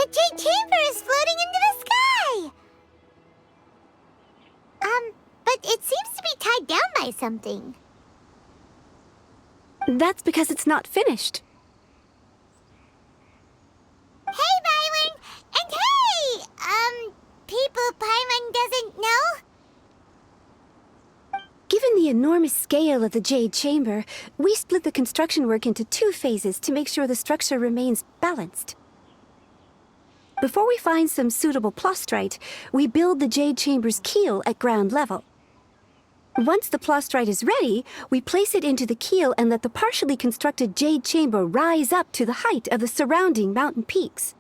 The Jade Chamber is floating into the sky! But it seems to be tied down by something. That's because it's not finished. Hey, Byron! And hey! People Paimon doesn't know? Given the enormous scale of the Jade Chamber, we split the construction work into 2 phases to make sure the structure remains balanced. Before we find some suitable plastrite, we build the Jade Chamber's keel at ground level. Once the plastrite is ready, we place it into the keel and let the partially constructed Jade Chamber rise up to the height of the surrounding mountain peaks.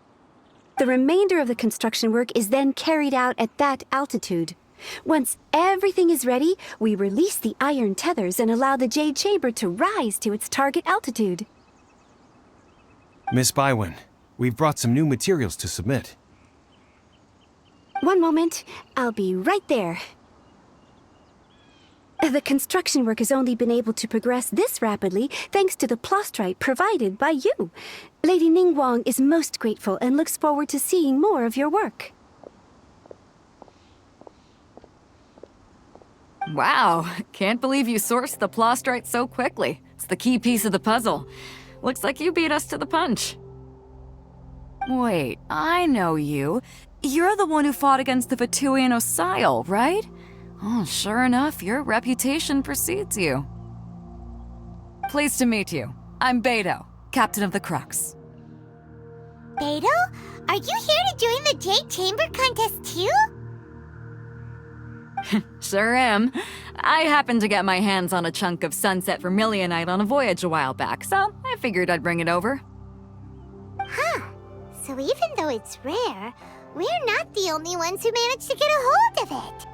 The remainder of the construction work is then carried out at that altitude. Once everything is ready, we release the iron tethers and allow the Jade Chamber to rise to its target altitude. Miss Bywin, we've brought some new materials to submit. One moment, I'll be right there. The construction work has only been able to progress this rapidly thanks to the plastrite provided by you. Lady Ningguang is most grateful and looks forward to seeing more of your work. Wow, can't believe you sourced the plastrite so quickly. It's the key piece of the puzzle. Looks like you beat us to the punch. Wait, I know you. You're the one who fought against the Vatuian Osile, right? Oh, sure enough, your reputation precedes you. Pleased to meet you. I'm Beto, captain of the Crux. Beto? Are you here to join the Jade Chamber contest too? Sure am. I happened to get my hands on a chunk of sunset vermilionite on a voyage a while back, so I figured I'd bring it over. Huh. So even though it's rare, we're not the only ones who managed to get a hold of it.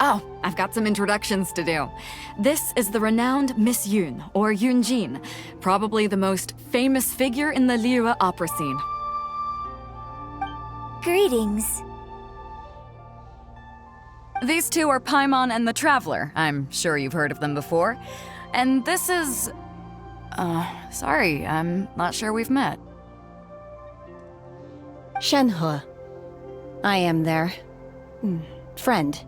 Oh, I've got some introductions to do. This is the renowned Miss Yun, or Yunjin, probably the most famous figure in the Liyue opera scene. Greetings. These two are Paimon and the Traveler. I'm sure you've heard of them before. And this is... sorry, I'm not sure we've met. Shenhe. I am their... friend.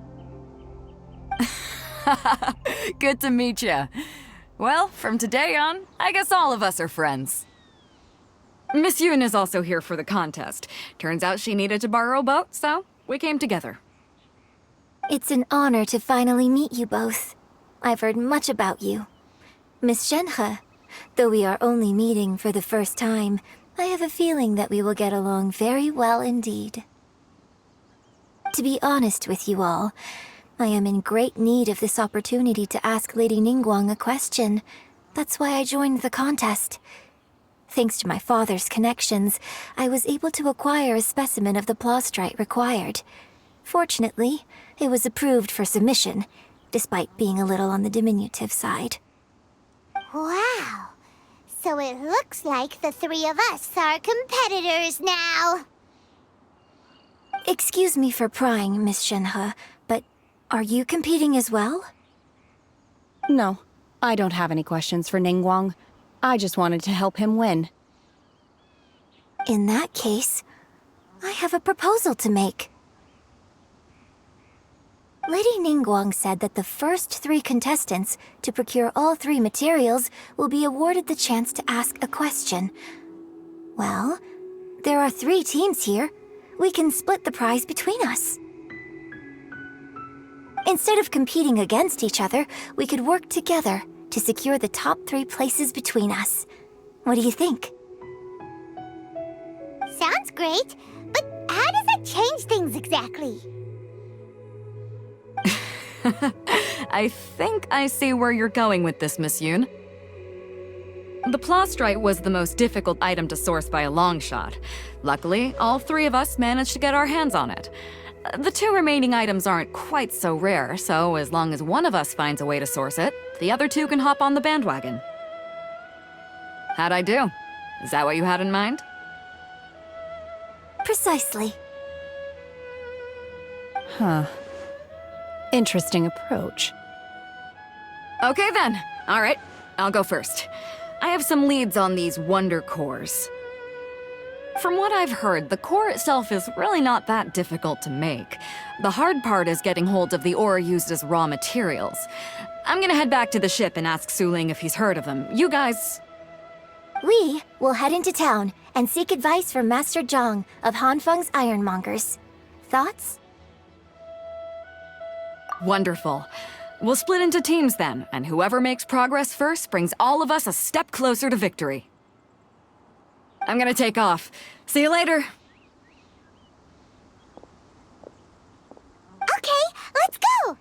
Good to meet you. Well, from today on, I guess all of us are friends. Miss Yun is also here for the contest. Turns out she needed to borrow a boat, so we came together. It's an honor to finally meet you both. I've heard much about you. Miss Shenhe, though we are only meeting for the first time, I have a feeling that we will get along very well indeed. To be honest with you all, I am in great need of this opportunity to ask Lady Ningguang a question. That's why I joined the contest. Thanks to my father's connections, I was able to acquire a specimen of the plastrite required. Fortunately, it was approved for submission, despite being a little on the diminutive side. Wow! So it looks like the 3 of us are competitors now! Excuse me for prying, Miss Shenhe, but are you competing as well? No, I don't have any questions for Ningguang. I just wanted to help him win. In that case, I have a proposal to make. Lady Ningguang said that the first 3 contestants to procure all 3 materials will be awarded the chance to ask a question. Well, there are 3 teams here. We can split the prize between us. Instead of competing against each other, we could work together to secure the top 3 places between us. What do you think? Sounds great, but how does that change things exactly? I think I see where you're going with this, Miss Yun. The plastrite was the most difficult item to source by a long shot. Luckily, all 3 of us managed to get our hands on it. The 2 remaining items aren't quite so rare, so as long as one of us finds a way to source it, the other 2 can hop on the bandwagon. How'd I do? Is that what you had in mind? Precisely. Huh. Interesting approach. Okay then. All right, I'll go first. I have some leads on these wonder cores. From what I've heard, the core itself is really not that difficult to make. The hard part is getting hold of the ore used as raw materials. I'm gonna head back to the ship and ask Suling if he's heard of them. You guys... We will head into town and seek advice from Master Zhang of Hanfeng's Ironmongers. Thoughts? Wonderful. We'll split into teams then, and whoever makes progress first brings all of us a step closer to victory. I'm gonna take off. See you later. Okay, let's go!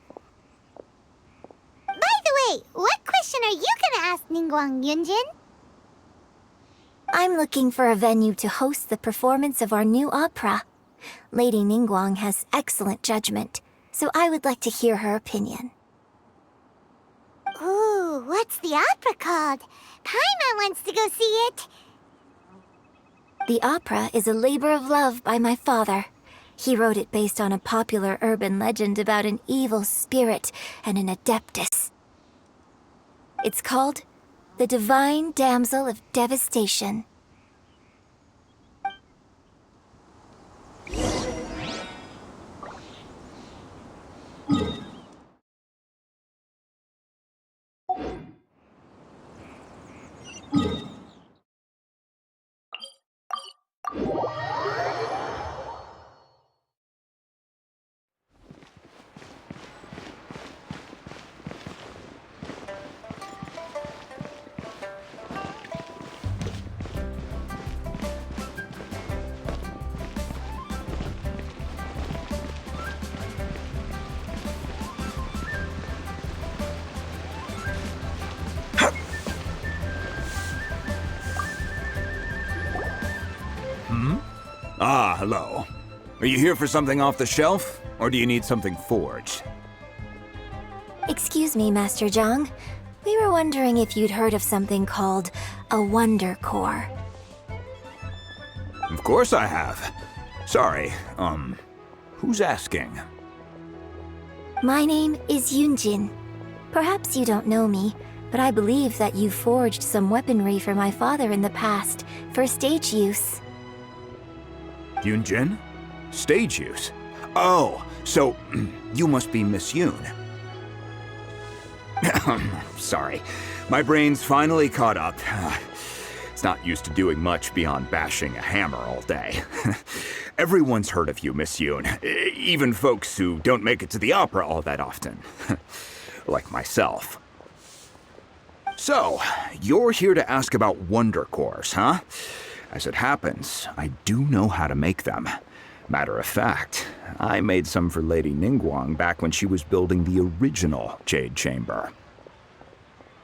By the way, what question are you gonna ask Ningguang, Yunjin? I'm looking for a venue to host the performance of our new opera. Lady Ningguang has excellent judgment, so I would like to hear her opinion. Ooh, what's the opera called? Paimon wants to go see it. The opera is a labor of love by my father. He wrote it based on a popular urban legend about an evil spirit and an adeptus. It's called The Divine Damsel of Devastation. Ah, hello. Are you here for something off the shelf, or do you need something forged? Excuse me, Master Zhang. We were wondering if you'd heard of something called a Wonder Core. Of course I have. Sorry, who's asking? My name is Yunjin. Perhaps you don't know me, but I believe that you forged some weaponry for my father in the past, for stage use. Yunjin? Stage use? Oh, so you must be Miss Yoon. Sorry, my brain's finally caught up. It's not used to doing much beyond bashing a hammer all day. Everyone's heard of you, Miss Yoon, even folks who don't make it to the opera all that often. Like myself. So, you're here to ask about Wonder Cores, huh? As it happens, I do know how to make them. Matter of fact, I made some for Lady Ningguang back when she was building the original Jade Chamber.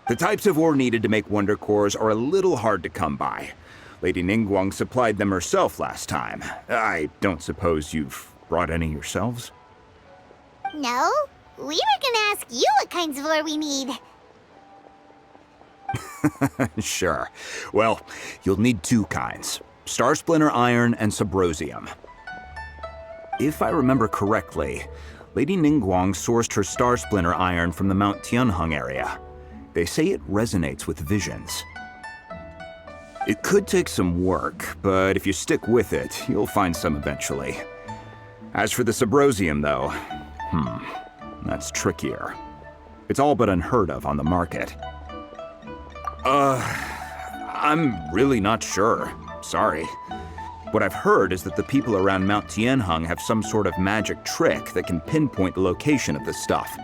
The types of ore needed to make Wonder Cores are a little hard to come by. Lady Ningguang supplied them herself last time. I don't suppose you've brought any yourselves? No, we were gonna ask you what kinds of ore we need. Sure. Well, you'll need two kinds. Star Splinter Iron and Subrosium. If I remember correctly, Lady Ningguang sourced her Star Splinter Iron from the Mount Tianheng area. They say it resonates with visions. It could take some work, but if you stick with it, you'll find some eventually. As for the Subrosium, though, that's trickier. It's all but unheard of on the market. I'm really not sure. Sorry. What I've heard is that the people around Mount Tianheng have some sort of magic trick that can pinpoint the location of the stuff.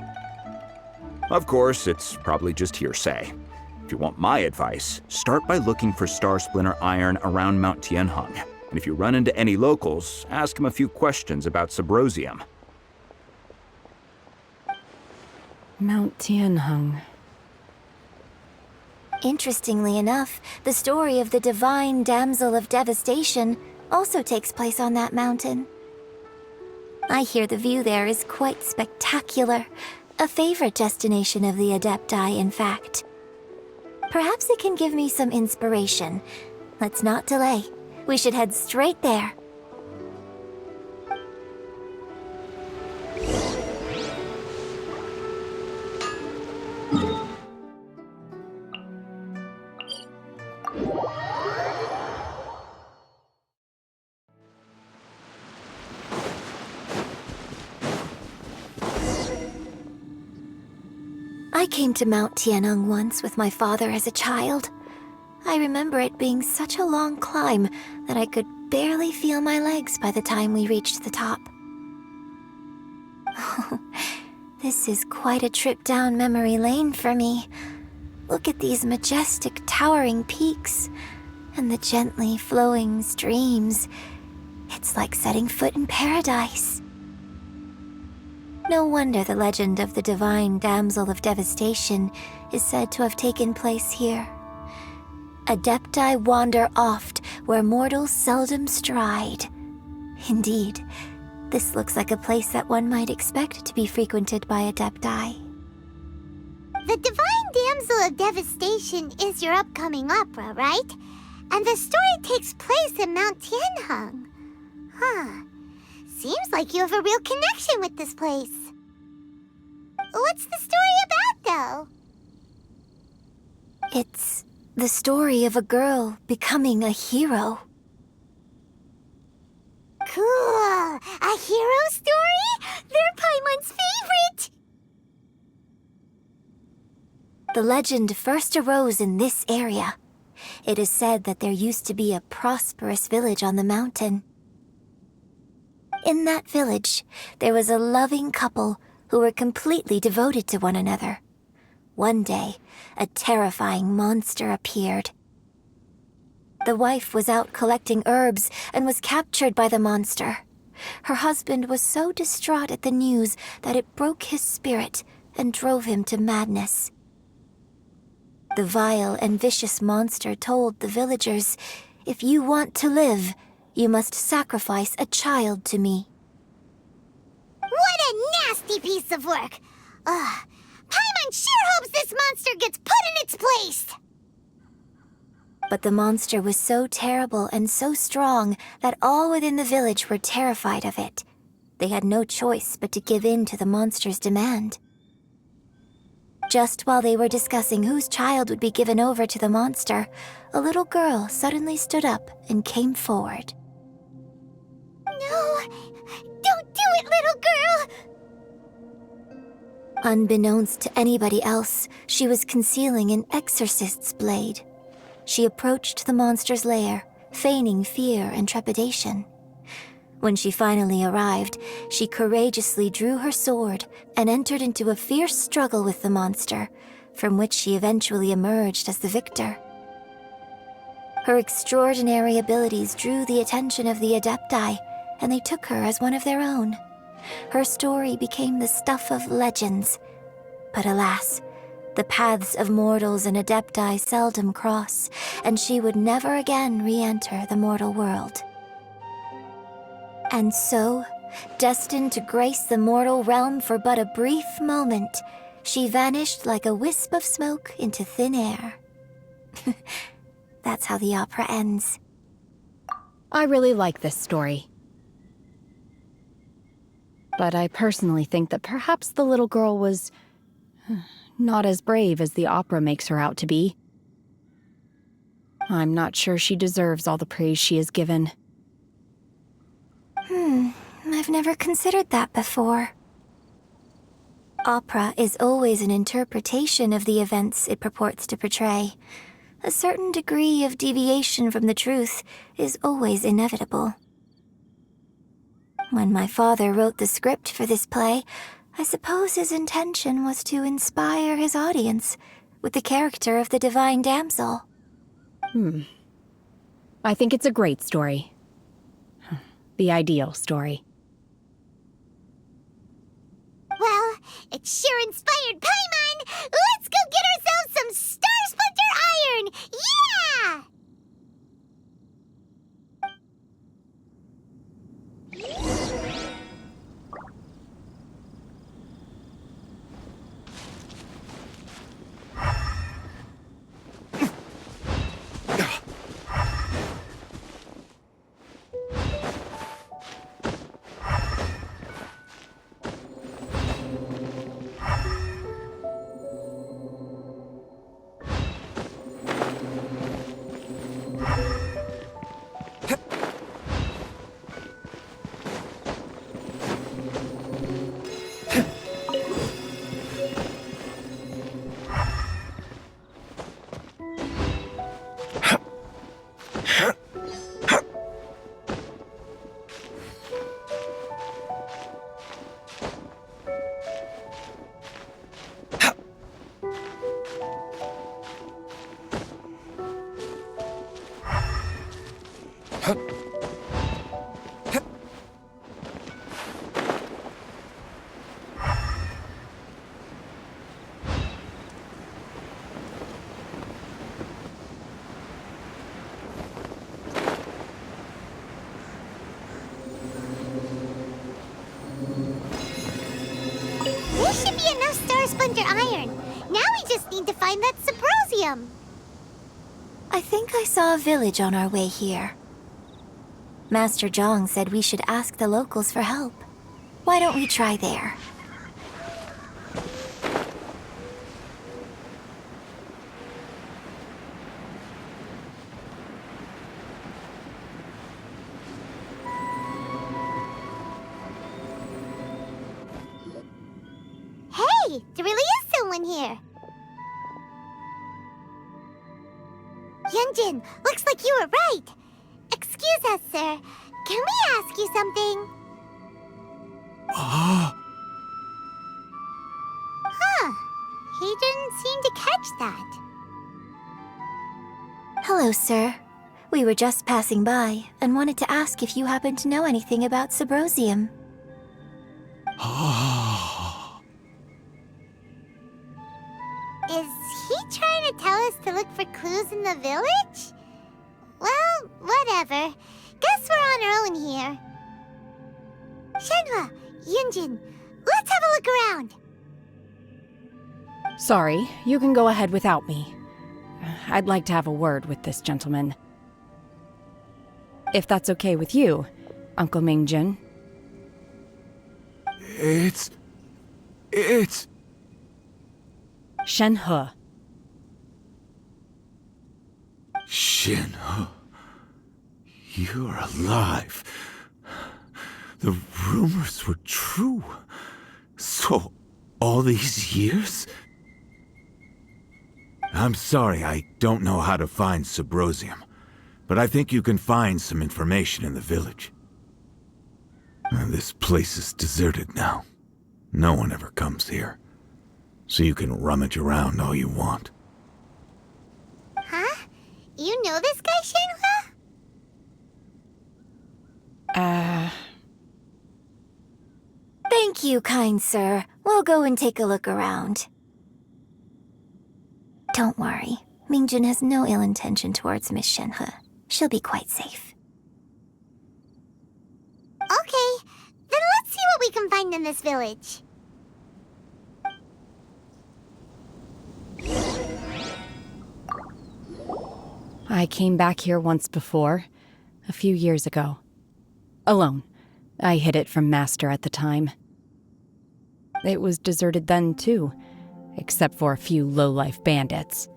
Of course, it's probably just hearsay. If you want my advice, start by looking for Star Splinter Iron around Mount Tianheng. And if you run into any locals, ask them a few questions about Subrosium. Mount Tianheng. Interestingly enough, the story of the Divine Damsel of Devastation also takes place on that mountain. I hear the view there is quite spectacular. A favorite destination of the Adepti, in fact. Perhaps it can give me some inspiration. Let's not delay. We should head straight there. came to Mount Tianeng once with my father as a child. I remember it being such a long climb that I could barely feel my legs by the time we reached the top. This is quite a trip down memory lane for me. Look at these majestic, towering peaks and the gently flowing streams. It's like setting foot in paradise. No wonder the legend of the divine damsel of devastation is said to have taken place here. Adepti wander oft where mortals seldom stride. Indeed, this looks like a place that one might expect to be frequented by Adepti. The Divine Damsel of Devastation is your upcoming opera, right? And the story takes place in Mount Tianheng. Huh. Seems like you have a real connection with this place. What's the story about, though? It's the story of a girl becoming a hero. Cool! A hero story? They're Paimon's favorite! The legend first arose in this area. It is said that there used to be a prosperous village on the mountain. In that village, there was a loving couple who were completely devoted to one another. One day, a terrifying monster appeared. The wife was out collecting herbs and was captured by the monster. Her husband was so distraught at the news that it broke his spirit and drove him to madness. The vile and vicious monster told the villagers, "If you want to live, you must sacrifice a child to me." What a nasty piece of work! Ugh. Paimon sure hopes this monster gets put in its place! But the monster was so terrible and so strong that all within the village were terrified of it. They had no choice but to give in to the monster's demand. Just while they were discussing whose child would be given over to the monster, a little girl suddenly stood up and came forward. No! Don't do it, little girl! Unbeknownst to anybody else, she was concealing an exorcist's blade. She approached the monster's lair, feigning fear and trepidation. When she finally arrived, she courageously drew her sword and entered into a fierce struggle with the monster, from which she eventually emerged as the victor. Her extraordinary abilities drew the attention of the Adepti, and they took her as one of their own. Her story became the stuff of legends. But alas, the paths of mortals and Adepti seldom cross, and she would never again re-enter the mortal world. And so, destined to grace the mortal realm for but a brief moment, she vanished like a wisp of smoke into thin air. That's how the opera ends. I really like this story. But I personally think that perhaps the little girl was not as brave as the opera makes her out to be. I'm not sure she deserves all the praise she is given. I've never considered that before. Opera is always an interpretation of the events it purports to portray. A certain degree of deviation from the truth is always inevitable. When my father wrote the script for this play, I suppose his intention was to inspire his audience with the character of the Divine Damsel. I think it's a great story. The ideal story. Well, it sure inspired Paimon! Let's go get ourselves some Star Splinter Iron! Yeah! There should be enough Star Splinter iron. Now we just need to find that Subrosium. I think I saw a village on our way here. Master Zhang said we should ask the locals for help. Why don't we try there? Hey, there really is someone here. Yunjin, looks like you were right. Excuse us, sir. Can we ask you something? Huh. He didn't seem to catch that. Hello, sir. We were just passing by and wanted to ask if you happen to know anything about Subrosium. Is he trying to tell us to look for clues in the village? Well, whatever. Guess we're on our own here. Shenhua, Yunjin, let's have a look around. Sorry, you can go ahead without me. I'd like to have a word with this gentleman. If that's okay with you, Uncle Mingjin. It's... Shenhe. Shenhe. You're alive. The rumors were true. So, all these years? I'm sorry, I don't know how to find Subrosium, but I think you can find some information in the village. This place is deserted now. No one ever comes here. So you can rummage around all you want. Huh? You know this guy, Shenhua? Thank you, kind sir. We'll go and take a look around. Don't worry. Mingjin has no ill intention towards Miss Shenhe. She'll be quite safe. Okay, then let's see what we can find in this village. I came back here once before, a few years ago. Alone. I hid it from Master at the time. It was deserted then, too, except for a few low-life bandits.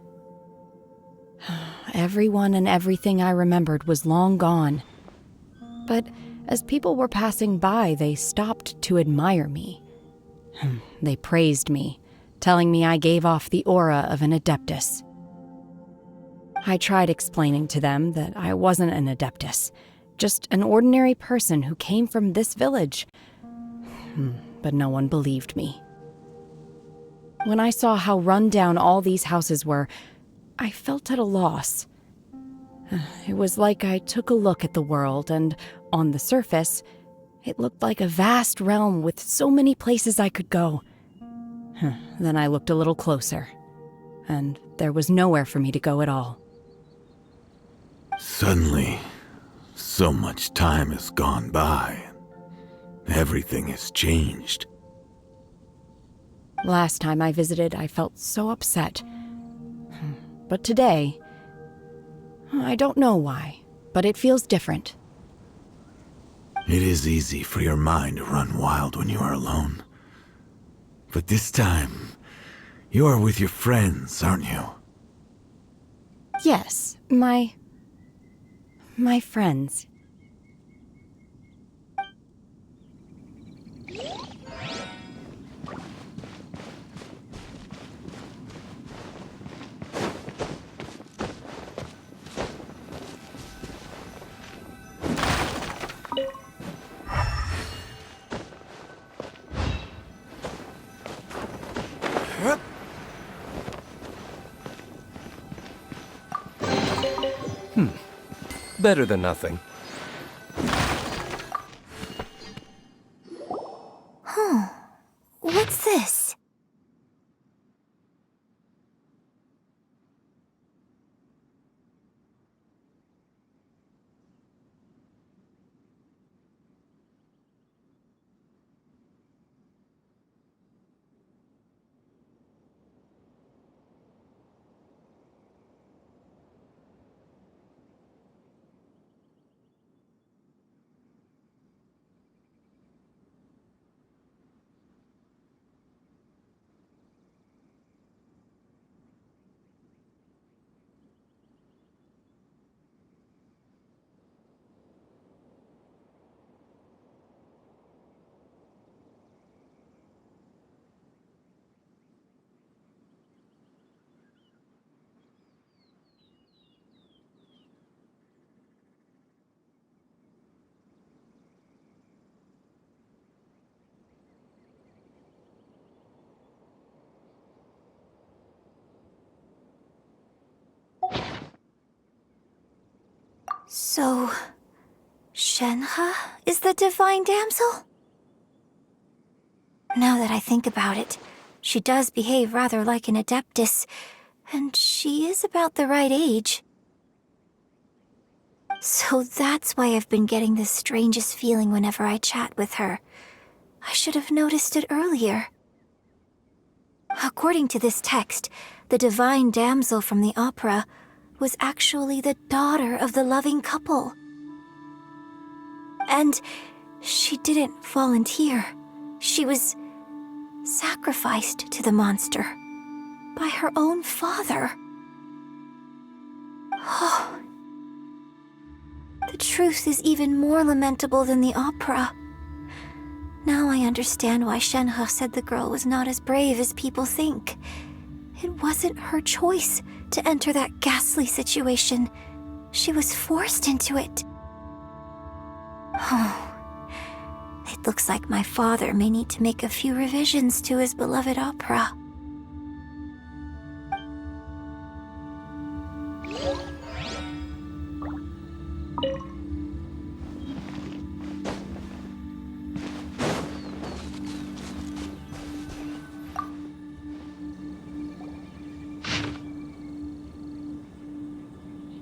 Everyone and everything I remembered was long gone. But as people were passing by, they stopped to admire me. They praised me, telling me I gave off the aura of an Adeptus. I tried explaining to them that I wasn't an Adeptus, just an ordinary person who came from this village. But no one believed me. When I saw how run down all these houses were, I felt at a loss. It was like I took a look at the world, and on the surface, it looked like a vast realm with so many places I could go. Then I looked a little closer, and there was nowhere for me to go at all. Suddenly, so much time has gone by. Everything has changed. Last time I visited, I felt so upset. But today, I don't know why, but it feels different. It is easy for your mind to run wild when you are alone. But this time, you are with your friends, aren't you? Yes, my friends. Better than nothing. So, Shenhe is the divine damsel? Now that I think about it, she does behave rather like an adeptus, and she is about the right age. So that's why I've been getting the strangest feeling whenever I chat with her. I should have noticed it earlier. According to this text, the divine damsel from the opera was actually the daughter of the loving couple. And she didn't volunteer. She was sacrificed to the monster by her own father. Oh. The truth is even more lamentable than the opera. Now I understand why Shenhe said the girl was not as brave as people think. It wasn't her choice to enter that ghastly situation. She was forced into it. Oh. It looks like my father may need to make a few revisions to his beloved opera.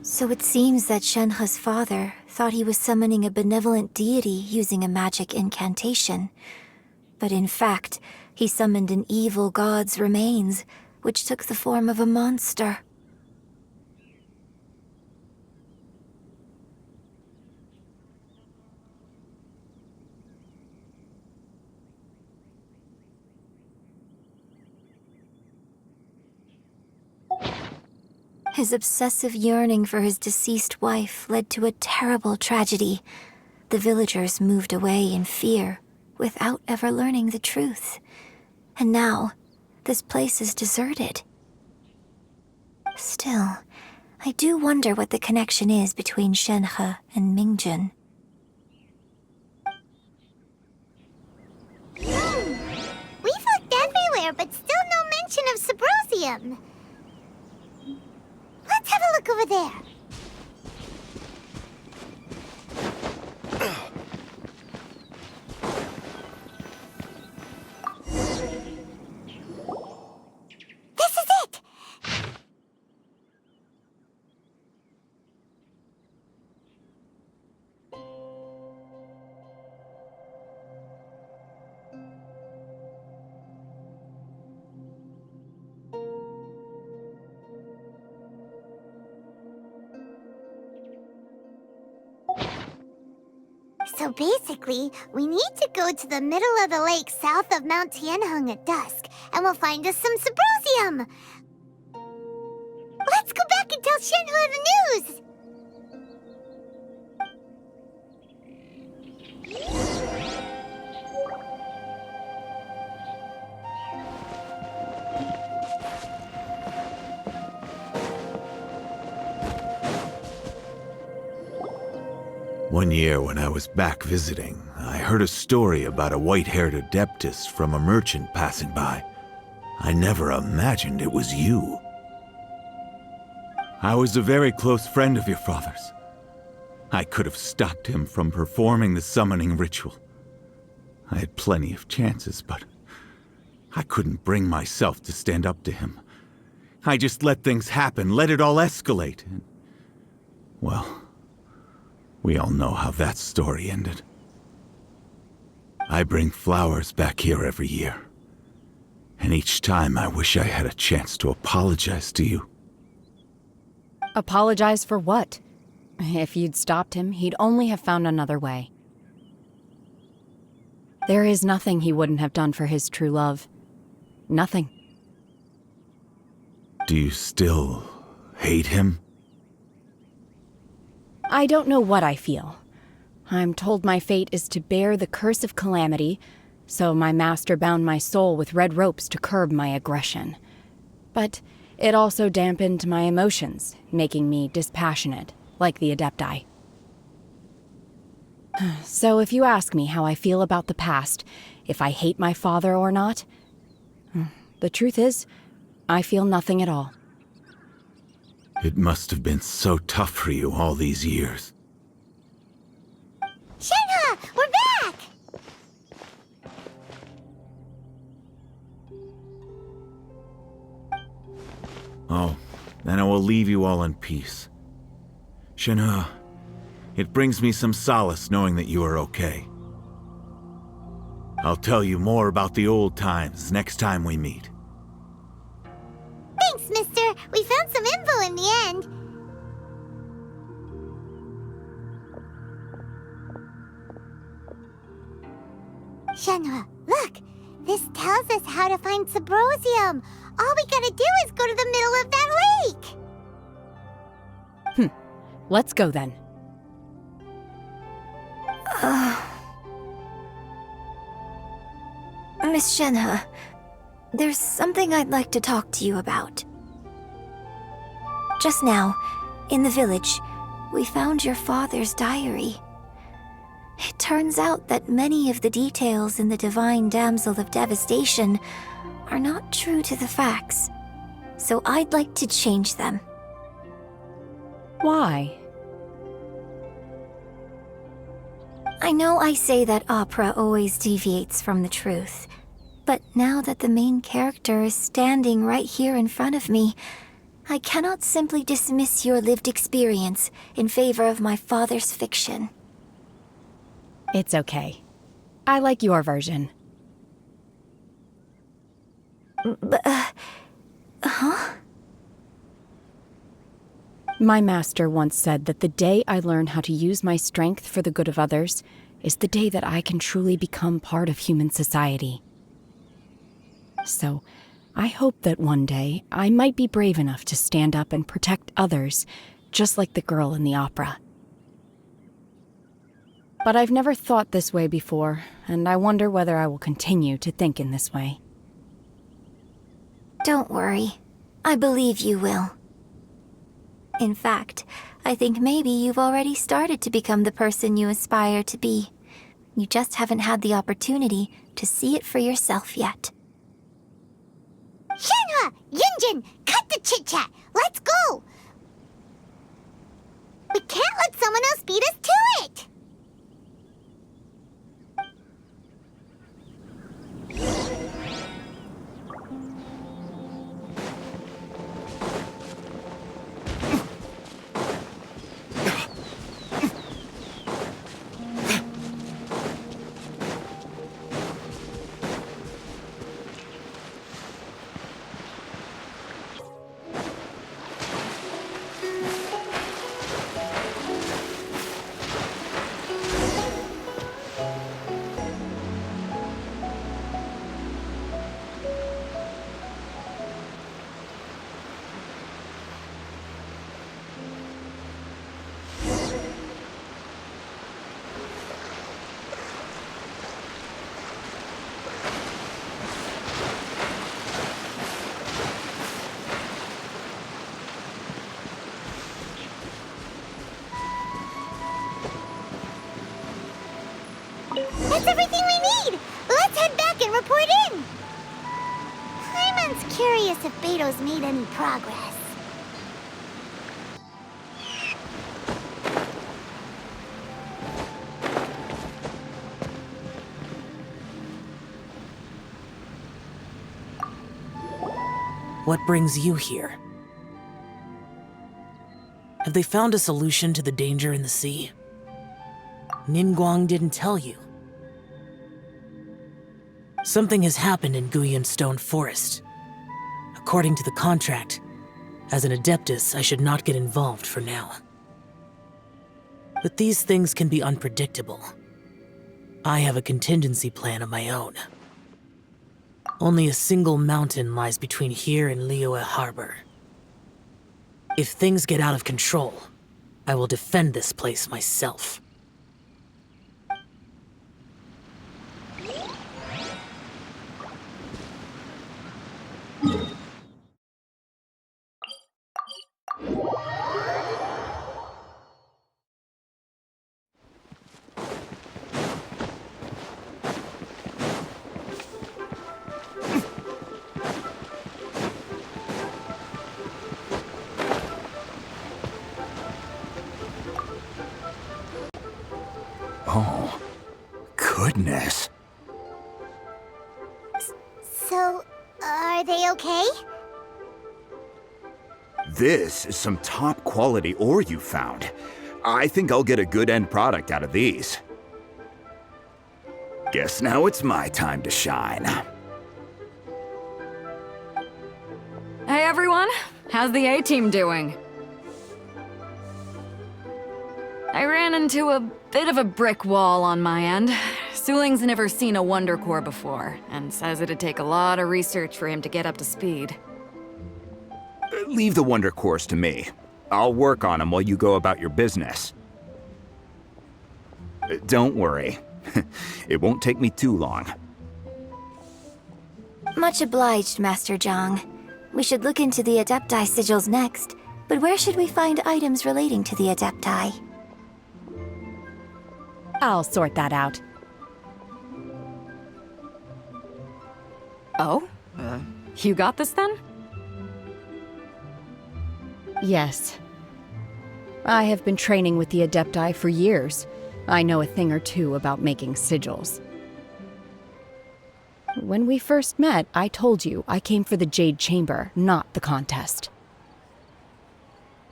So it seems that Shenhe's father thought he was summoning a benevolent deity using a magic incantation. But in fact, he summoned an evil god's remains, which took the form of a monster. His obsessive yearning for his deceased wife led to a terrible tragedy. The villagers moved away in fear, without ever learning the truth. And now, this place is deserted. Still, I do wonder what the connection is between Shenhe and Mingjun. We've looked everywhere, but still no mention of Subrosium. Let's have a look over there. This is it! So basically, we need to go to the middle of the lake south of Mount Tianheng at dusk, and we'll find us some Subrosium! Let's go back and tell Shenhe the news! One year when I was back visiting, I heard a story about a white-haired adeptus from a merchant passing by. I never imagined it was you. I was a very close friend of your father's. I could have stopped him from performing the summoning ritual. I had plenty of chances, but I couldn't bring myself to stand up to him. I just let things happen, let it all escalate. And, well, we all know how that story ended. I bring flowers back here every year. And each time I wish I had a chance to apologize to you. Apologize for what? If you'd stopped him, he'd only have found another way. There is nothing he wouldn't have done for his true love. Nothing. Do you still hate him? I don't know what I feel. I'm told my fate is to bear the curse of calamity, so my master bound my soul with red ropes to curb my aggression. But it also dampened my emotions, making me dispassionate, like the Adepti. So if you ask me how I feel about the past, if I hate my father or not, the truth is, I feel nothing at all. It must have been so tough for you all these years. Shenhe, we're back! Oh, then I will leave you all in peace. Shenhe, it brings me some solace knowing that you are okay. I'll tell you more about the old times next time we meet. Thanks, mister. We found some info in the end. Shenhe, look! This tells us how to find Subrosium. All we gotta do is go to the middle of that lake! Let's go then. Miss Shenhe, there's something I'd like to talk to you about. Just now, in the village, we found your father's diary. It turns out that many of the details in the Divine Damsel of Devastation are not true to the facts, so I'd like to change them. Why? I know I say that opera always deviates from the truth, but now that the main character is standing right here in front of me, I cannot simply dismiss your lived experience in favor of my father's fiction. It's okay. I like your version. My master once said that the day I learn how to use my strength for the good of others is the day that I can truly become part of human society. So, I hope that one day I might be brave enough to stand up and protect others, just like the girl in the opera. But I've never thought this way before, and I wonder whether I will continue to think in this way. Don't worry. I believe you will. In fact, I think maybe you've already started to become the person you aspire to be. You just haven't had the opportunity to see it for yourself yet. Shenhe! Yunjin! Cut the chit-chat! Let's go! We can't let someone else beat us to it! That's everything we need! Let's head back and report in! Hyman's curious if Beto's made any progress. What brings you here? Have they found a solution to the danger in the sea? Ningguang didn't tell you. Something has happened in Guyan Stone Forest. According to the contract, as an Adeptus, I should not get involved for now. But these things can be unpredictable. I have a contingency plan of my own. Only a single mountain lies between here and Liyue Harbor. If things get out of control, I will defend this place myself. Oh, goodness. So, are they okay? This is some top quality ore you found. I think I'll get a good end product out of these. Guess now it's my time to shine. Hey everyone, how's the A-team doing? I ran into a bit of a brick wall on my end. Suling's never seen a Wonder Core before, and says it'd take a lot of research for him to get up to speed. Leave the Wonder Cores to me. I'll work on them while you go about your business. Don't worry. It won't take me too long. Much obliged, Master Zhang. We should look into the Adepti sigils next, but where should we find items relating to the Adepti? I'll sort that out. Oh? You got this then? Yes. I have been training with the Adepti for years. I know a thing or two about making sigils. When we first met, I told you I came for the Jade Chamber, not the contest.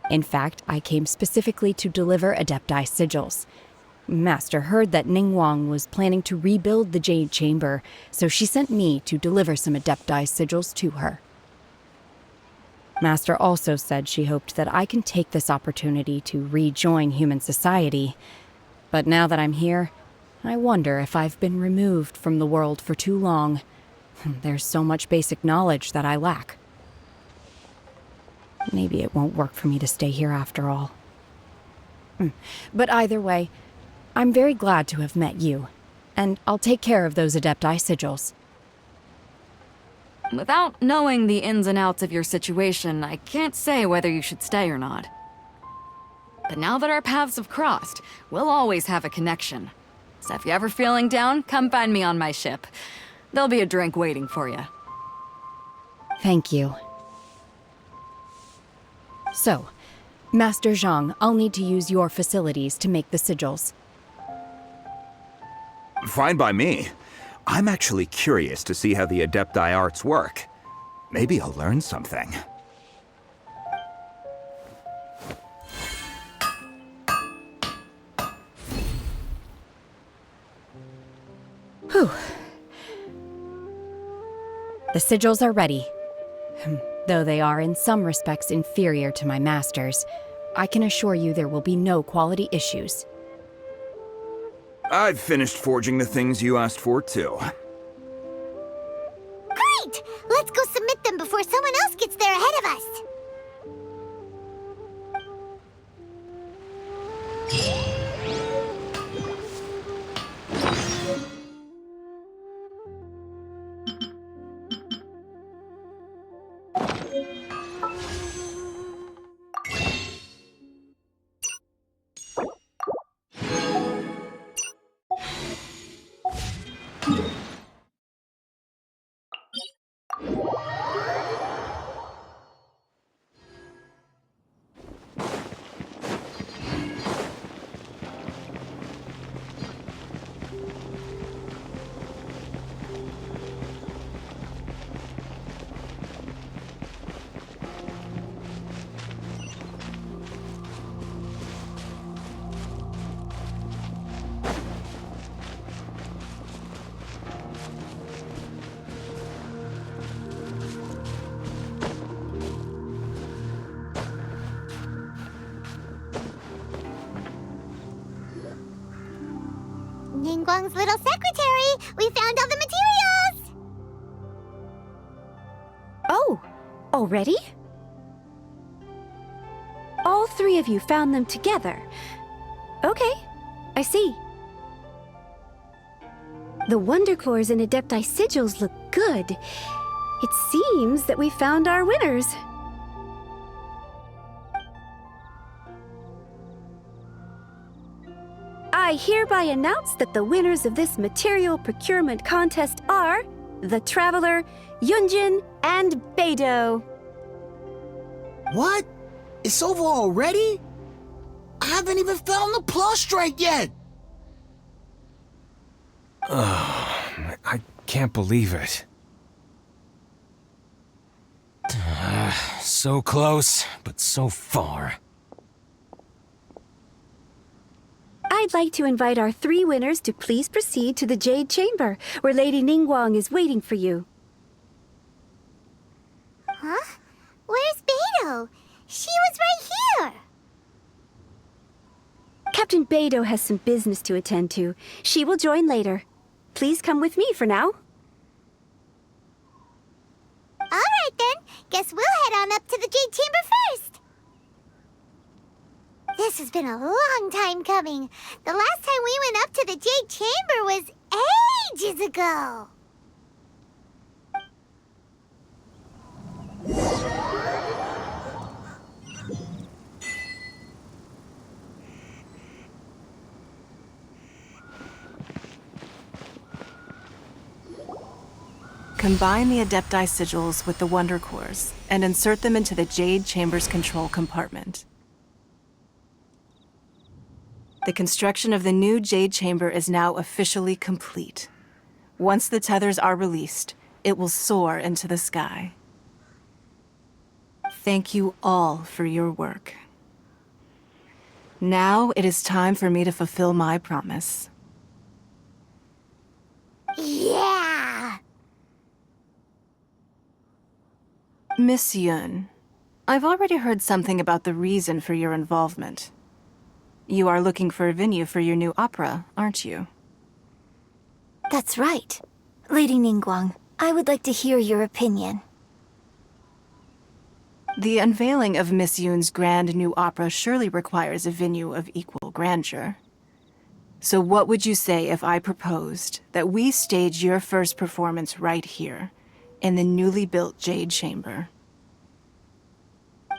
In fact, I came specifically to deliver Adepti sigils. Master heard that Ningguang was planning to rebuild the Jade Chamber, so she sent me to deliver some Adepti sigils to her. Master also said she hoped that I can take this opportunity to rejoin human society. But now that I'm here, I wonder if I've been removed from the world for too long. There's so much basic knowledge that I lack. Maybe it won't work for me to stay here after all. But either way, I'm very glad to have met you, and I'll take care of those Adepti sigils. Without knowing the ins and outs of your situation, I can't say whether you should stay or not. But now that our paths have crossed, we'll always have a connection. So if you're ever feeling down, come find me on my ship. There'll be a drink waiting for you. Thank you. So, Master Zhang, I'll need to use your facilities to make the sigils. Fine by me. I'm actually curious to see how the Adepti arts work. Maybe I'll learn something. Whew. The sigils are ready. Though they are in some respects inferior to my master's, I can assure you there will be no quality issues. I've finished forging the things you asked for, too. Great! Let's go submit them before someone else gets there ahead of us. Ningguang's little secretary! We found all the materials! Oh, already? All three of you found them together. Okay, I see. The Wonder Cores and Adepti sigils look good. It seems that we found our winners. I hereby announce that the winners of this material procurement contest are the Traveler, Yunjin, and Beidou. What? It's over already? I haven't even found the plush strike yet! I can't believe it. So close, but so far. I'd like to invite our 3 winners to please proceed to the Jade Chamber, where Lady Ningguang is waiting for you. Huh? Where's Beidou? She was right here! Captain Beidou has some business to attend to. She will join later. Please come with me for now. Alright then, guess we'll head on up to the Jade Chamber first! This has been a long time coming. The last time we went up to the Jade Chamber was ages ago. Combine the Adepti sigils with the Wonder Cores and insert them into the Jade Chamber's control compartment. The construction of the new Jade Chamber is now officially complete. Once the tethers are released, it will soar into the sky. Thank you all for your work. Now it is time for me to fulfill my promise. Yeah! Miss Yun, I've already heard something about the reason for your involvement. You are looking for a venue for your new opera, aren't you? That's right. Lady Ningguang, I would like to hear your opinion. The unveiling of Miss Yun's grand new opera surely requires a venue of equal grandeur. So what would you say if I proposed that we stage your first performance right here, in the newly built Jade Chamber?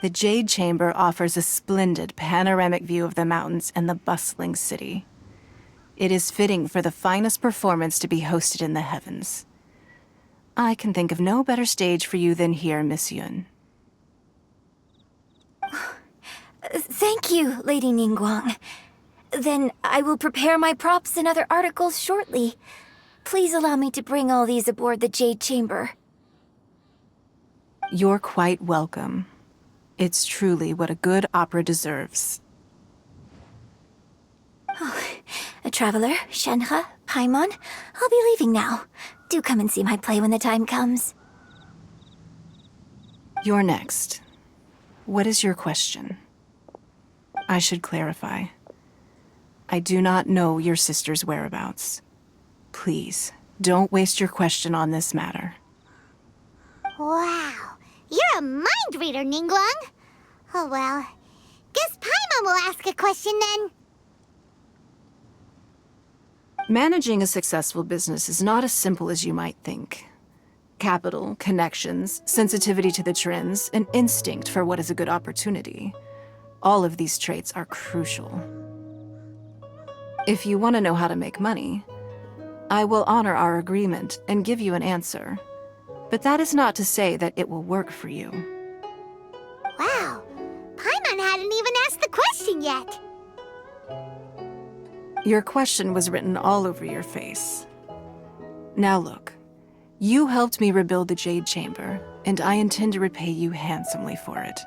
The Jade Chamber offers a splendid panoramic view of the mountains and the bustling city. It is fitting for the finest performance to be hosted in the heavens. I can think of no better stage for you than here, Miss Yun. Thank you, Lady Ningguang. Then I will prepare my props and other articles shortly. Please allow me to bring all these aboard the Jade Chamber. You're quite welcome. It's truly what a good opera deserves. A traveler, Shenhe, Paimon, I'll be leaving now. Do come and see my play when the time comes. You're next. What is your question? I should clarify. I do not know your sister's whereabouts. Please, don't waste your question on this matter. Wow, you're a mind reader, Ningguang. Oh well, guess Paimon will ask a question then. Managing a successful business is not as simple as you might think. Capital, connections, sensitivity to the trends, and instinct for what is a good opportunity. All of these traits are crucial. If you want to know how to make money, I will honor our agreement and give you an answer. But that is not to say that it will work for you. Wow, Paimon hadn't even asked the question yet. Your question was written all over your face. Now look, you helped me rebuild the Jade Chamber, and I intend to repay you handsomely for it.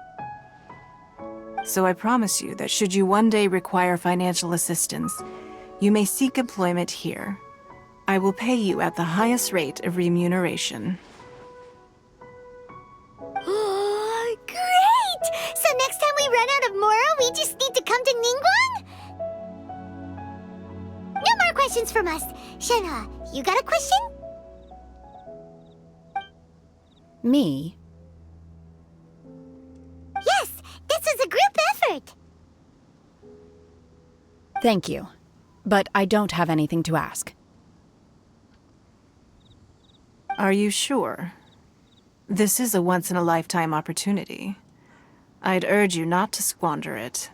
So I promise you that should you one day require financial assistance, you may seek employment here. I will pay you at the highest rate of remuneration. Great! So next time we run out of Moro, we just need to come to Ningguang? No more questions from us. Shenhe, you got a question? Me? Yes, this is a group effort. Thank you. But I don't have anything to ask. Are you sure? This is a once-in-a-lifetime opportunity. I'd urge you not to squander it.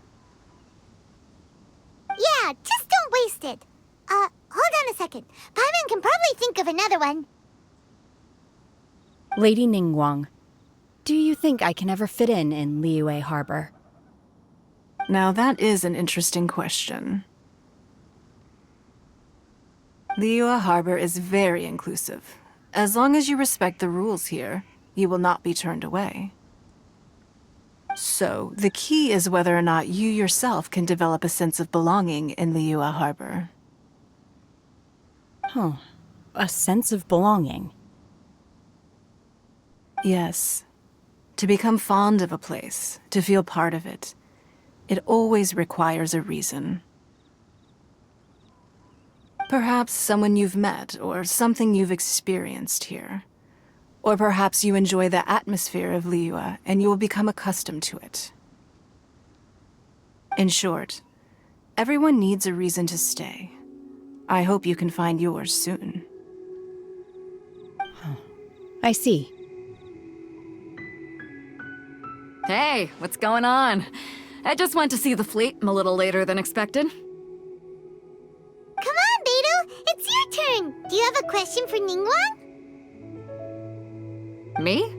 Yeah, just don't waste it. Hold on a second. Paimon can probably think of another one. Lady Ningguang, do you think I can ever fit in Liyue Harbor? Now that is an interesting question. Liyue Harbor is very inclusive. As long as you respect the rules here, you will not be turned away. So, the key is whether or not you yourself can develop a sense of belonging in Liyue Harbor. Huh. A sense of belonging. Yes. To become fond of a place, to feel part of it, it always requires a reason. Perhaps someone you've met, or something you've experienced here. Or perhaps you enjoy the atmosphere of Liyue, and you will become accustomed to it. In short, everyone needs a reason to stay. I hope you can find yours soon. I see. Hey, what's going on? I just went to see the fleet a little later than expected. Come on, Beidou! It's your turn! Do you have a question for Ningguang? Me?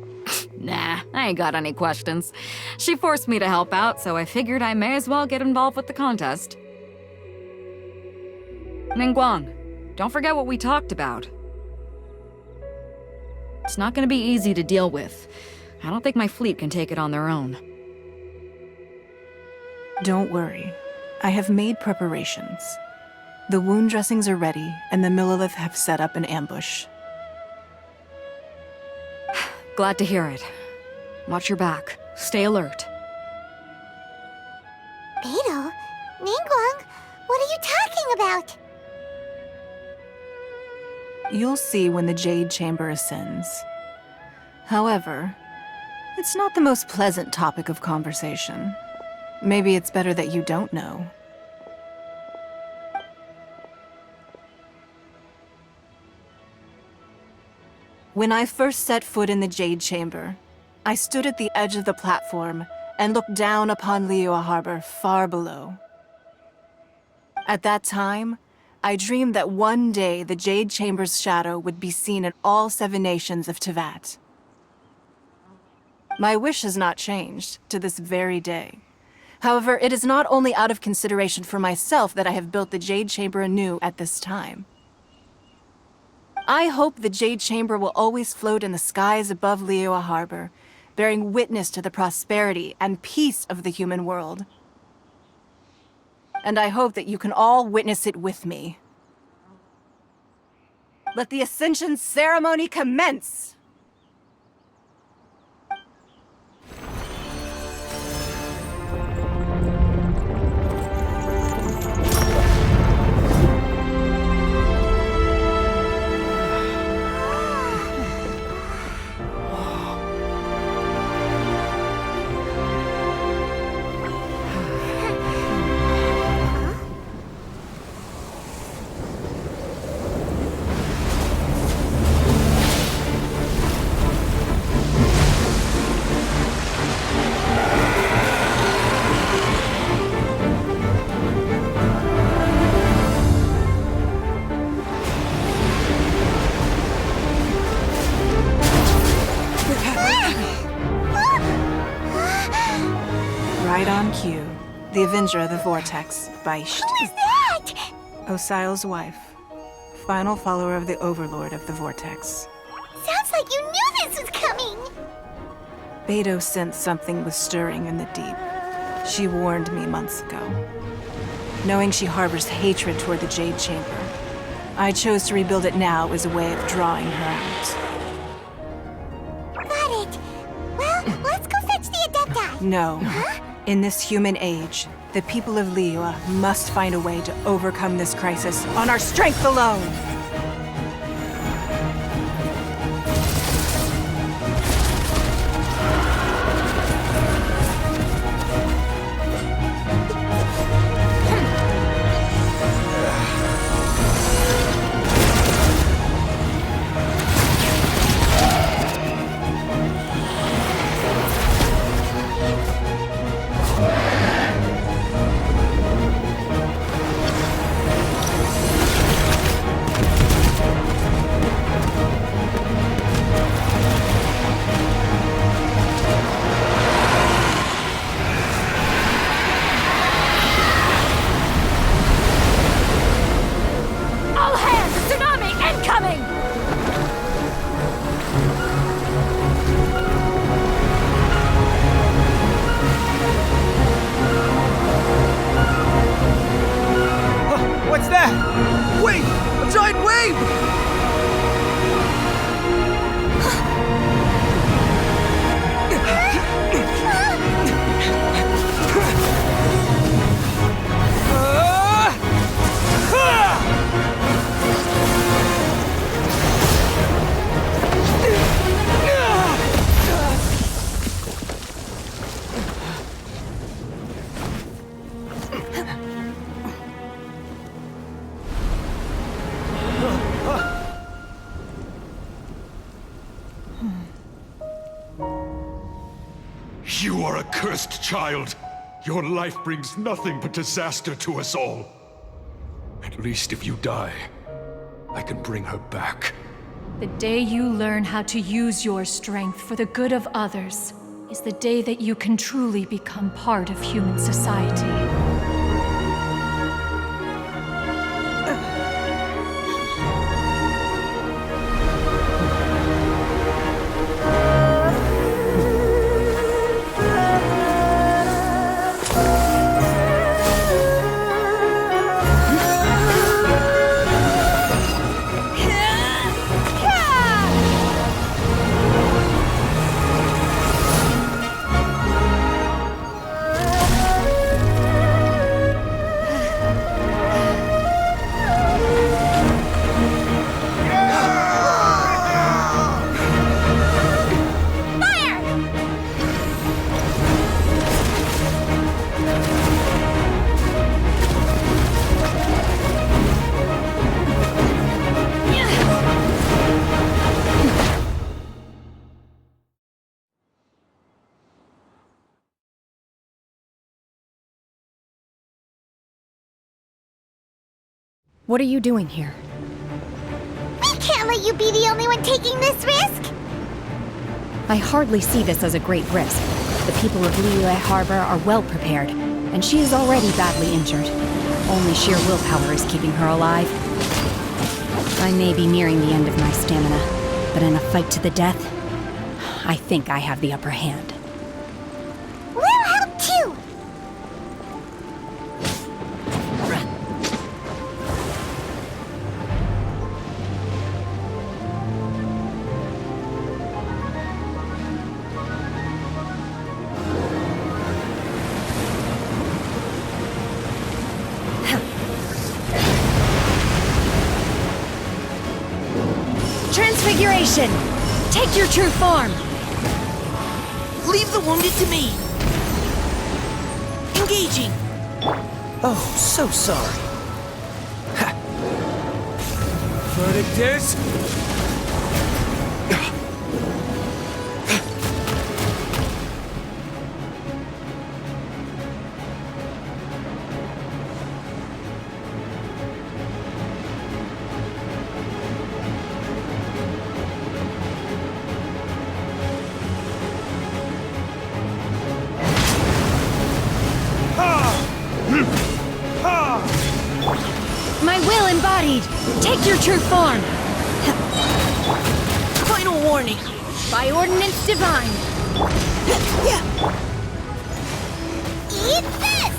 Nah, I ain't got any questions. She forced me to help out, so I figured I may as well get involved with the contest. Ningguang, don't forget what we talked about. It's not gonna be easy to deal with. I don't think my fleet can take it on their own. Don't worry. I have made preparations. The wound dressings are ready, and the Millelith have set up an ambush. Glad to hear it. Watch your back. Stay alert. Beidou? Ningguang? What are you talking about? You'll see when the Jade Chamber ascends. However, it's not the most pleasant topic of conversation. Maybe it's better that you don't know. When I first set foot in the Jade Chamber, I stood at the edge of the platform and looked down upon Liyue Harbor far below. At that time, I dreamed that one day the Jade Chamber's shadow would be seen in all 7 nations of Teyvat. My wish has not changed to this very day. However, it is not only out of consideration for myself that I have built the Jade Chamber anew at this time. I hope the Jade Chamber will always float in the skies above Liyue Harbor, bearing witness to the prosperity and peace of the human world. And I hope that you can all witness it with me. Let the Ascension ceremony commence! Right on cue. The Avenger of the Vortex, Beisht. Who is that? Osial's wife. Final follower of the Overlord of the Vortex. Sounds like you knew this was coming! Beidou sensed something was stirring in the deep. She warned me months ago. Knowing she harbors hatred toward the Jade Chamber, I chose to rebuild it now as a way of drawing her out. Got it. Well, let's go fetch the Adepti. No. In this human age, the people of Liyue must find a way to overcome this crisis on our strength alone! are a cursed child. Your life brings nothing but disaster to us all. At least if you die, I can bring her back. The day you learn how to use your strength for the good of others is the day that you can truly become part of human society. What are you doing here? We can't let you be the only one taking this risk! I hardly see this as a great risk. The people of Liyue Harbor are well prepared, and she is already badly injured. Only sheer willpower is keeping her alive. I may be nearing the end of my stamina, but in a fight to the death, I think I have the upper hand. We'll help too! Transfiguration! Take your true form! Leave the wounded to me. Engaging. Oh, so sorry. Ha. Verdict is... My will embodied! Take your true form! Final warning. By ordinance divine! Eat this!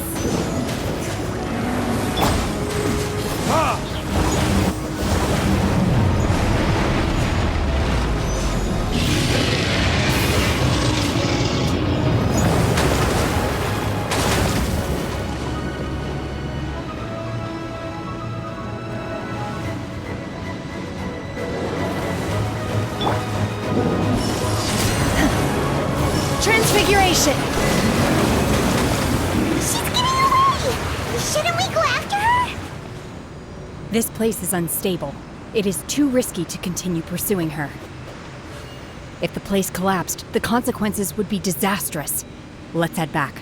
Transfiguration! She's getting away! Shouldn't we go after her? This place is unstable. It is too risky to continue pursuing her. If the place collapsed, the consequences would be disastrous. Let's head back.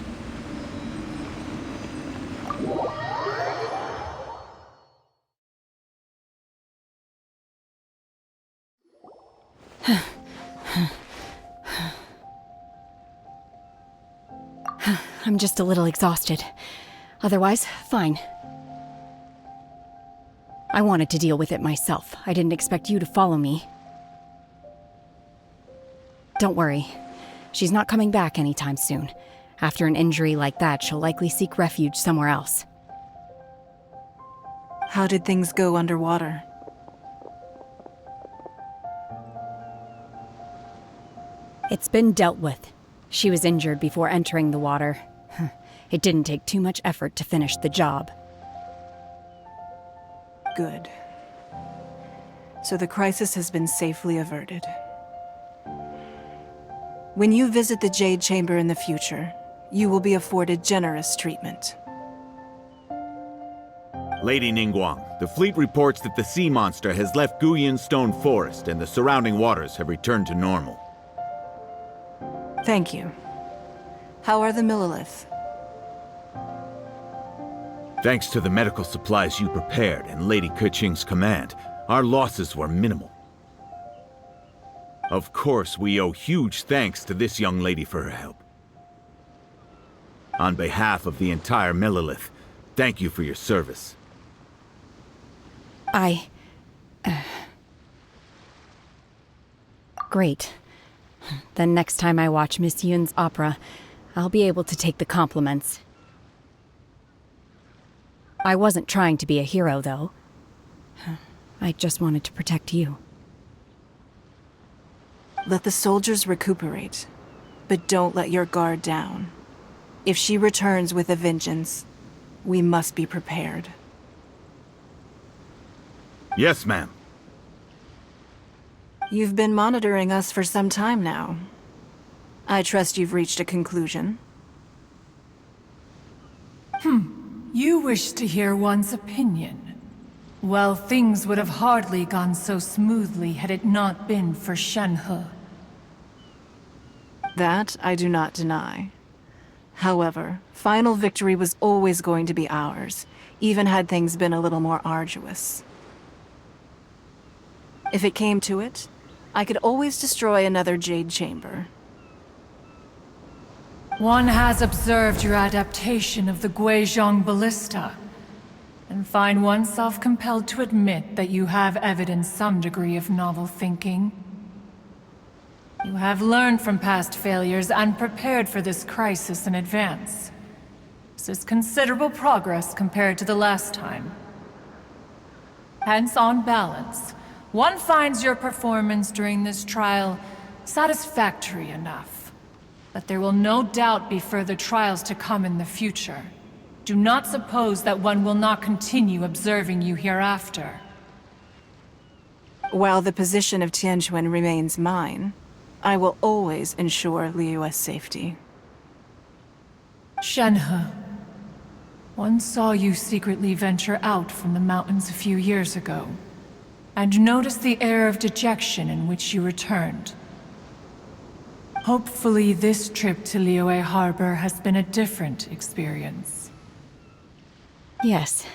I'm just a little exhausted. Otherwise, fine. I wanted to deal with it myself. I didn't expect you to follow me. Don't worry. She's not coming back anytime soon. After an injury like that, she'll likely seek refuge somewhere else. How did things go underwater? It's been dealt with. She was injured before entering the water. It didn't take too much effort to finish the job. Good. So the crisis has been safely averted. When you visit the Jade Chamber in the future, you will be afforded generous treatment. Lady Ningguang, the fleet reports that the sea monster has left Guyan Stone Forest and the surrounding waters have returned to normal. Thank you. How are the Millilith? Thanks to the medical supplies you prepared and Lady Keqing's command, our losses were minimal. Of course, we owe huge thanks to this young lady for her help. On behalf of the entire Millilith, thank you for your service. Great. Then next time I watch Miss Yun's opera, I'll be able to take the compliments. I wasn't trying to be a hero, though. I just wanted to protect you. Let the soldiers recuperate, but don't let your guard down. If she returns with a vengeance, we must be prepared. Yes, ma'am. You've been monitoring us for some time now. I trust you've reached a conclusion. You wish to hear one's opinion. Well, things would have hardly gone so smoothly had it not been for Shenhe. That I do not deny. However, final victory was always going to be ours, even had things been a little more arduous. If it came to it, I could always destroy another Jade Chamber. One has observed your adaptation of the Guizhong Ballista, and find oneself compelled to admit that you have evidenced some degree of novel thinking. You have learned from past failures and prepared for this crisis in advance. This is considerable progress compared to the last time. Hence, on balance, one finds your performance during this trial satisfactory enough. But there will no doubt be further trials to come in the future. Do not suppose that one will not continue observing you hereafter. While the position of Tianquan remains mine, I will always ensure Liyue's safety. Shenhe, one saw you secretly venture out from the mountains a few years ago, and noticed the air of dejection in which you returned. Hopefully this trip to Liyue Harbor has been a different experience. Yes.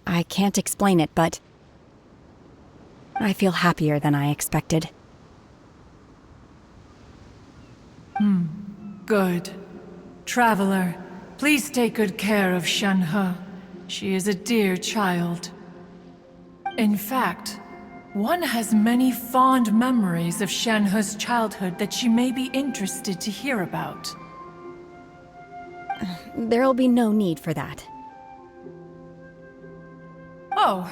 I can't explain it, but I feel happier than I expected. Good. Traveler, please take good care of Shenhe. She is a dear child. In fact, one has many fond memories of Shenhe's childhood that she may be interested to hear about. There'll be no need for that. Oh.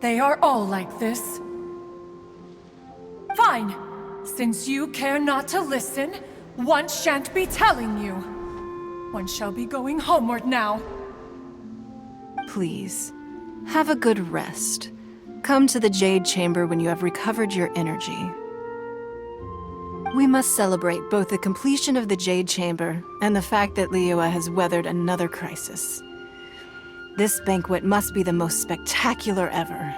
They are all like this. Fine. Since you care not to listen, one shan't be telling you. One shall be going homeward now. Please, have a good rest. Come to the Jade Chamber when you have recovered your energy. We must celebrate both the completion of the Jade Chamber and the fact that Liyue has weathered another crisis. This banquet must be the most spectacular ever.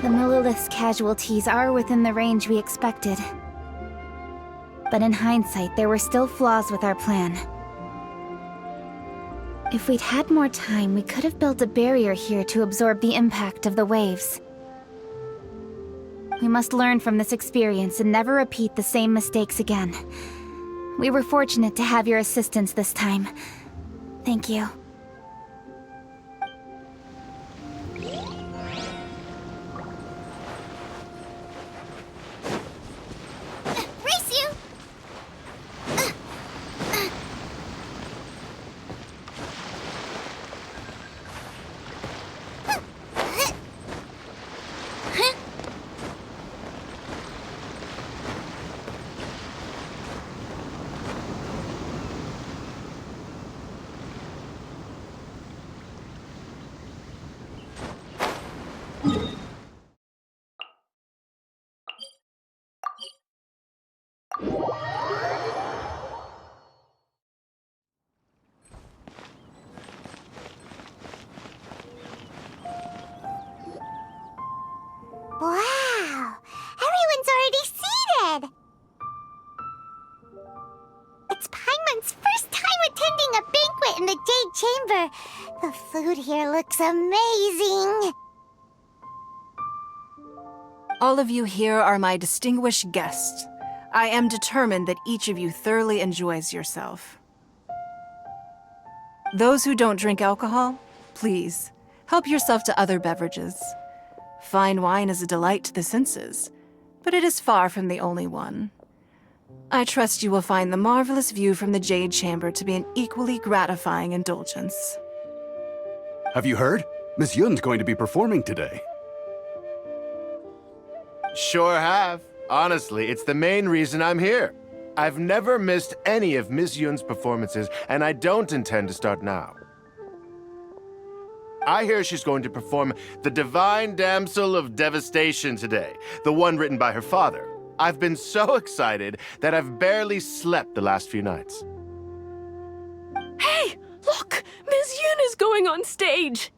The Millilith's casualties are within the range we expected. But in hindsight, there were still flaws with our plan. If we'd had more time, we could have built a barrier here to absorb the impact of the waves. We must learn from this experience and never repeat the same mistakes again. We were fortunate to have your assistance this time. Thank you. Race you! here. The food here looks amazing. All of you here are my distinguished guests. I am determined that each of you thoroughly enjoys yourself. Those who don't drink alcohol, please, help yourself to other beverages. Fine wine is a delight to the senses, but it is far from the only one. I trust you will find the marvelous view from the Jade Chamber to be an equally gratifying indulgence. Have you heard? Miss Yun's going to be performing today. Sure have. Honestly, it's the main reason I'm here. I've never missed any of Miss Yun's performances, and I don't intend to start now. I hear she's going to perform The Divine Damsel of Devastation today, the one written by her father. I've been so excited that I've barely slept the last few nights. Hey, look! Miss Yun is going on stage!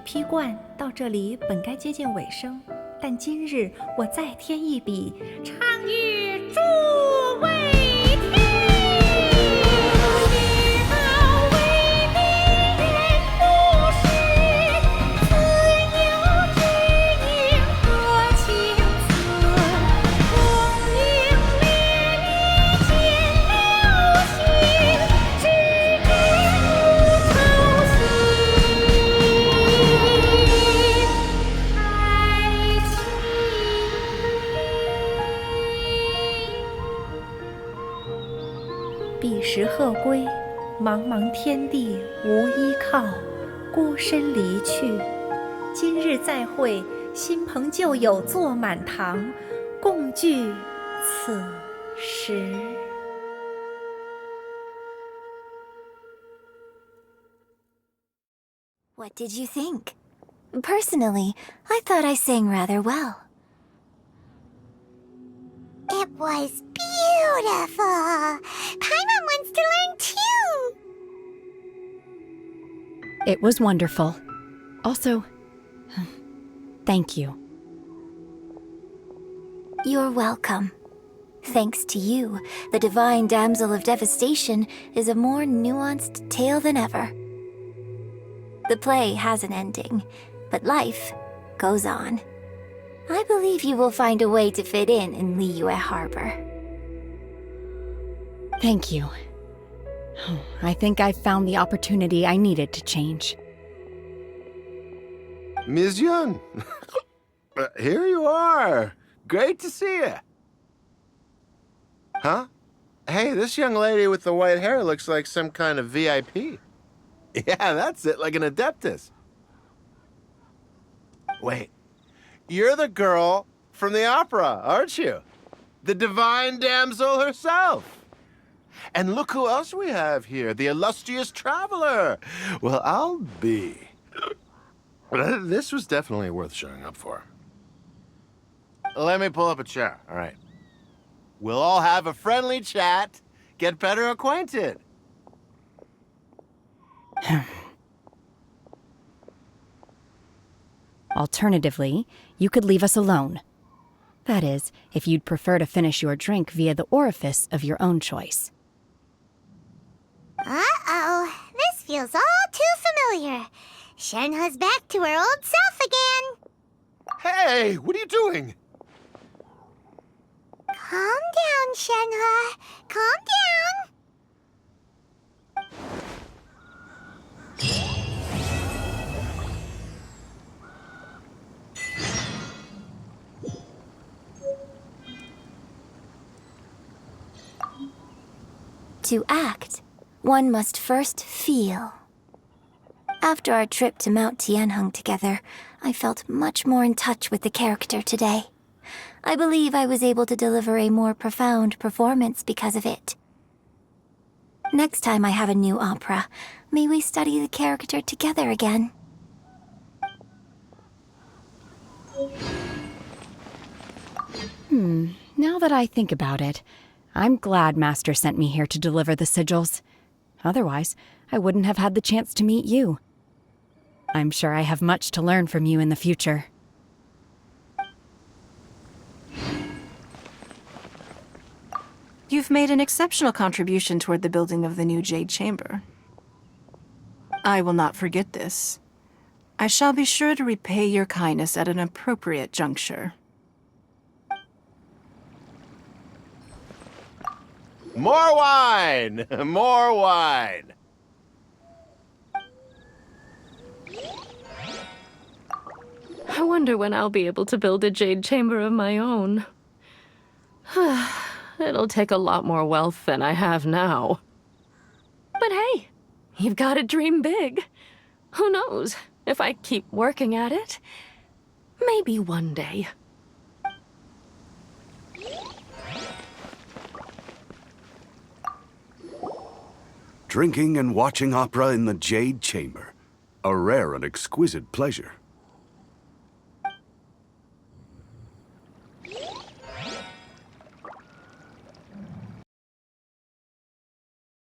批冠到这里本该接近尾声，但今日我再添一笔，唱与诸位听。世道为民人不识，自有知音多情思。功名烈烈见流星，只知无愁心。彼时鹤归，茫茫天地无依靠，孤身离去。今日再会，新朋旧友坐满堂，共聚此时。What did you think? Personally, I thought I sang rather well. It was beautiful. Paimon wants to learn too. It was wonderful. Also, thank you. You're welcome. Thanks to you, the Divine Damsel of Devastation is a more nuanced tale than ever. The play has an ending, but life goes on. I believe you will find a way to fit in Liyue Harbor. Thank you. I think I've found the opportunity I needed to change. Ms. Yun, here you are. Great to see you. Huh? Hey, this young lady with the white hair looks like some kind of VIP. Yeah, that's it, like an adeptus. Wait, you're the girl from the opera, aren't you? The divine damsel herself. And look who else we have here, the illustrious traveler. Well, I'll be. This was definitely worth showing up for. Let me pull up a chair, all right? We'll all have a friendly chat, get better acquainted. Alternatively, you could leave us alone. That is, if you'd prefer to finish your drink via the orifice of your own choice. Uh-oh, this feels all too familiar. Shenhe's back to her old self again. Hey, what are you doing? Calm down, Shenhe. Calm down. To act, one must first feel. After our trip to Mount Tianheng together, I felt much more in touch with the character today. I believe I was able to deliver a more profound performance because of it. Next time I have a new opera, may we study the character together again. Now that I think about it, I'm glad Master sent me here to deliver the sigils. Otherwise, I wouldn't have had the chance to meet you. I'm sure I have much to learn from you in the future. You've made an exceptional contribution toward the building of the new Jade Chamber. I will not forget this. I shall be sure to repay your kindness at an appropriate juncture. More wine! More wine! I wonder when I'll be able to build a jade chamber of my own. It'll take a lot more wealth than I have now. But hey, you've got to dream big. Who knows? If I keep working at it, maybe one day. Drinking and watching opera in the Jade Chamber. A rare and exquisite pleasure.